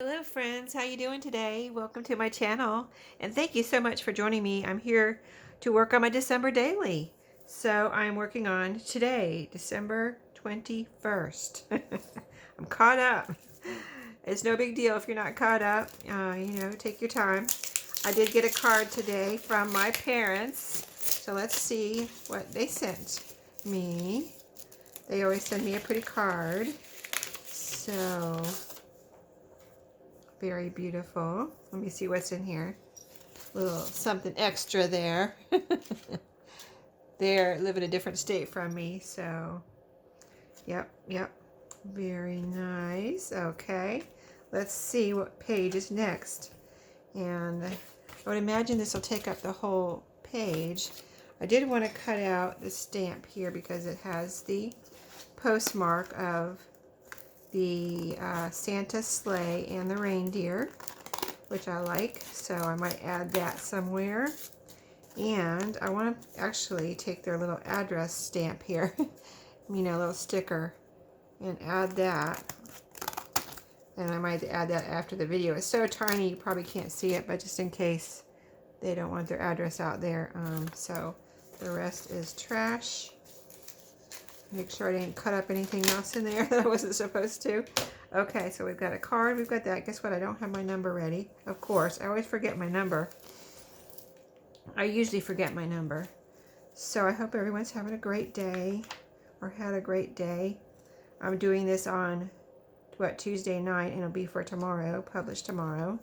Hello friends, how you doing today? Welcome to my channel and thank you so much for joining me. I'm here to work on my December daily. So I'm working on today, December 21st. I'm caught up. It's no big deal if you're not caught up. Take your time. I did get a card today from my parents. So let's see what they sent me. They always send me a pretty card. So very beautiful. Let me see what's in here. Little something extra there. They're live in a different state from me, so yep. Very nice. Okay. Let's see what page is next. And I would imagine this will take up the whole page. I did want to cut out the stamp here because it has the postmark of the Santa sleigh and the reindeer, which I like, so I might add that somewhere. And I want to actually take their little address stamp here, little sticker, and add that. And I might add that after the video. It's so tiny you probably can't see it, but just in case they don't want their address out there. So the rest is trash. Make sure I didn't cut up anything else in there that I wasn't supposed to. Okay, so we've got a card, we've got that. Guess what? I don't have my number ready. Of course, I always forget my number. I usually forget my number. So I hope everyone's having a great day or had a great day. I'm doing this on, Tuesday night, and it'll be for tomorrow, published tomorrow.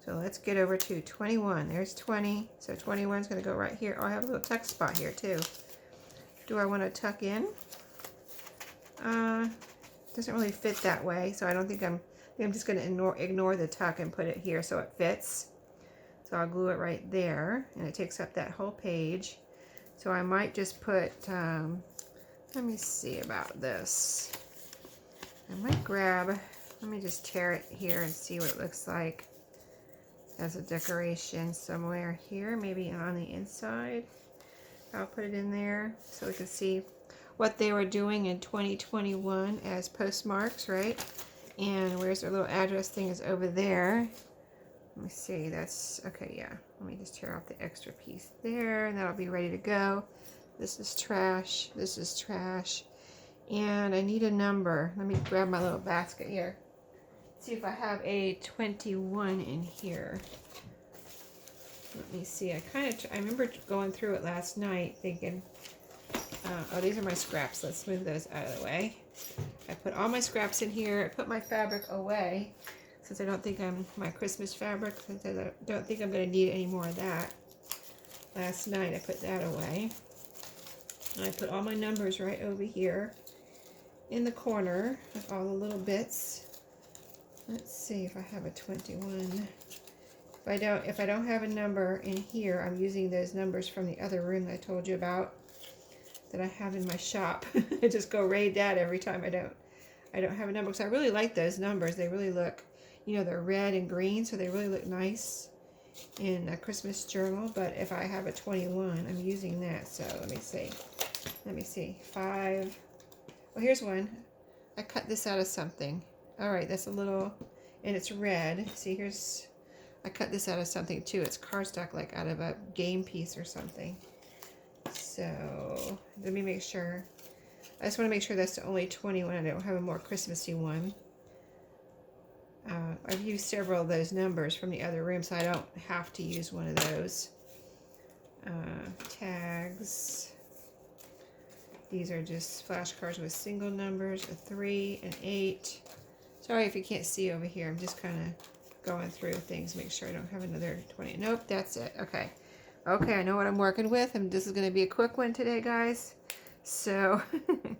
So let's get over to 21. There's 20. So 21 is going to go right here. Oh, I have a little tuck spot here too. Do I want to tuck in? Doesn't really fit that way, so I think I'm just going to ignore the tuck and put it here so it fits. So I'll glue it right there, and it takes up that whole page. So I might just put, let me see about this. I might grab, let me just tear it here and see what it looks like as a decoration somewhere here, maybe on the inside. I'll put it in there so we can see what they were doing in 2021 as postmarks, right? And where's their little address thing is over there. Let me see, that's, okay, yeah. Let me just tear off the extra piece there, and that'll be ready to go. This is trash, this is trash. And I need a number. Let me grab my little basket here. See if I have a 21 in here. Let me see, I remember going through it last night thinking, oh, these are my scraps. Let's move those out of the way. I put all my scraps in here. I put my fabric away since I don't think my Christmas fabric, since I don't think I'm going to need any more of that. Last night I put that away. And I put all my numbers right over here in the corner with all the little bits. Let's see if I have a 21. If I don't have a number in here, I'm using those numbers from the other room that I told you about that I have in my shop. I just go raid that every time I don't have a number, because I really like those numbers. They really look, they're red and green, so they really look nice in a Christmas journal. But if I have a 21, I'm using that. So let me see 5. Well, here's one. I cut this out of something. All right, that's a little, and it's red. See, I cut this out of something too. It's cardstock, like out of a game piece or something. So let me make sure. I just want to make sure that's the only 21. I don't have a more Christmassy one. I've used several of those numbers from the other room, so I don't have to use one of those. Tags. These are just flashcards with single numbers, a 3, an 8. Sorry if you can't see over here. I'm just kind of going through things, make sure I don't have another 20. Nope, that's it. Okay. Okay, I know what I'm working with, and this is going to be a quick one today, guys. So when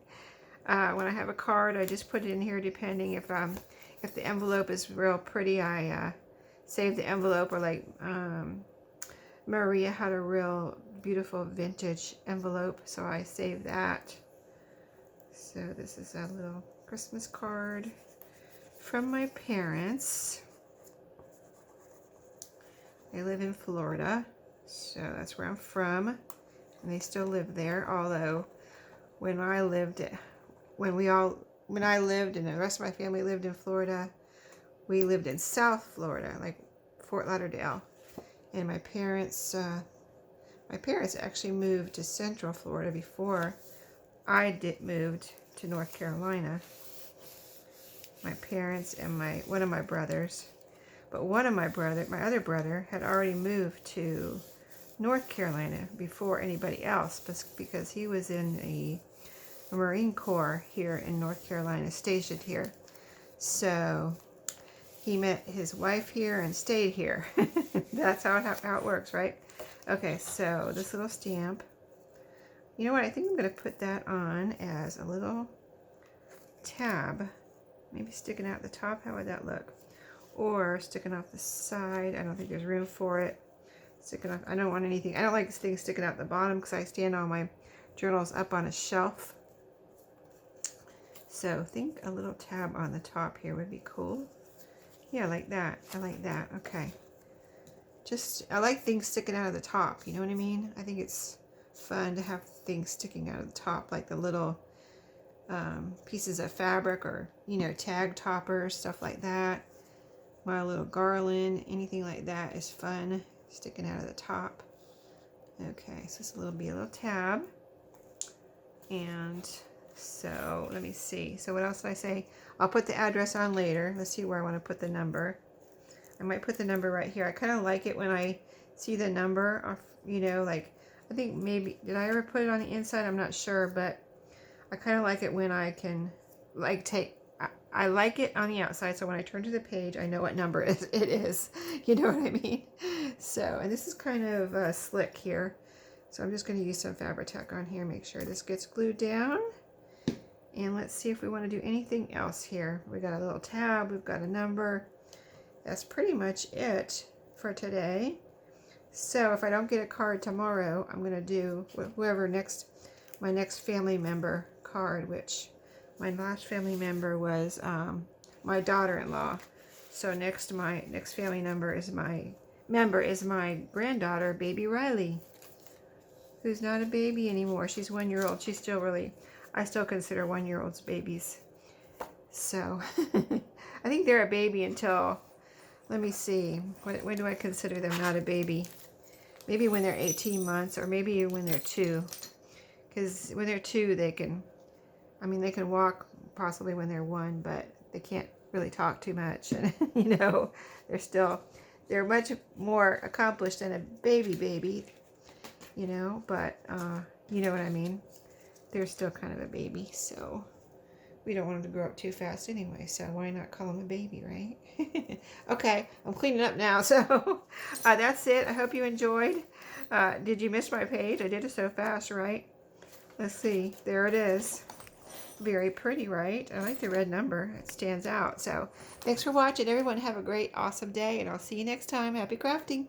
I have a card, I just put it in here depending if the envelope is real pretty. I save the envelope, or like Maria had a real beautiful vintage envelope, so I save that. So this is a little Christmas card from my parents. They live in Florida, so that's where I'm from, and they still live there. Although when I lived and the rest of my family lived in Florida, we lived in South Florida, like Fort Lauderdale. And my parents actually moved to Central Florida before I moved to North Carolina. My parents and one of my brothers. But my other brother had already moved to North Carolina before anybody else, because he was in a Marine Corps here in North Carolina, stationed here. So he met his wife here and stayed here. That's how it works, right? Okay, so this little stamp. You know what? I think I'm going to put that on as a little tab. Maybe sticking out the top. How would that look? Or sticking off the side. I don't think there's room for it. Sticking off. I don't want anything. I don't like things sticking out the bottom because I stand all my journals up on a shelf. So I think a little tab on the top here would be cool. Yeah, like that. I like that. Okay. I like things sticking out of the top. You know what I mean? I think it's fun to have things sticking out of the top, like the little pieces of fabric, or, you know, tag toppers, stuff like that. My little garland, anything like that is fun, sticking out of the top. Okay, so this will be a little tab. And so let me see. So what else did I say? I'll put the address on later. Let's see where I want to put the number. I might put the number right here. I kind of like it when I see the number, or, you know, like, I think maybe, did I ever put it on the inside? I'm not sure, but I kind of like it when I can, like, I like it on the outside, so when I turn to the page, I know what number it is. You know what I mean? So, and this is kind of slick here. So I'm just going to use some Fabri-Tac on here, make sure this gets glued down. And let's see if we want to do anything else here. We got a little tab, we've got a number. That's pretty much it for today. So if I don't get a card tomorrow, I'm going to do whoever my next family member card, which my last family member was my daughter-in-law. So my next family member is my granddaughter, baby Riley, who's not a baby anymore. She's 1 year old. She's still I still consider 1-year-olds babies. So I think they're a baby until, let me see, when do I consider them not a baby? Maybe when they're 18 months, or maybe when they're 2. Because when they're 2, they can walk possibly when they're 1, but they can't really talk too much. And, you know, they're much more accomplished than a baby, you know, but, you know what I mean? They're still kind of a baby, so we don't want them to grow up too fast anyway, so why not call them a baby, right? Okay, I'm cleaning up now, so that's it. I hope you enjoyed. Did you miss my page? I did it so fast, right? Let's see. There it is. Very pretty, right? I like the red number. It stands out. So thanks for watching, everyone. Have a great, awesome day, and I'll see you next time. Happy crafting.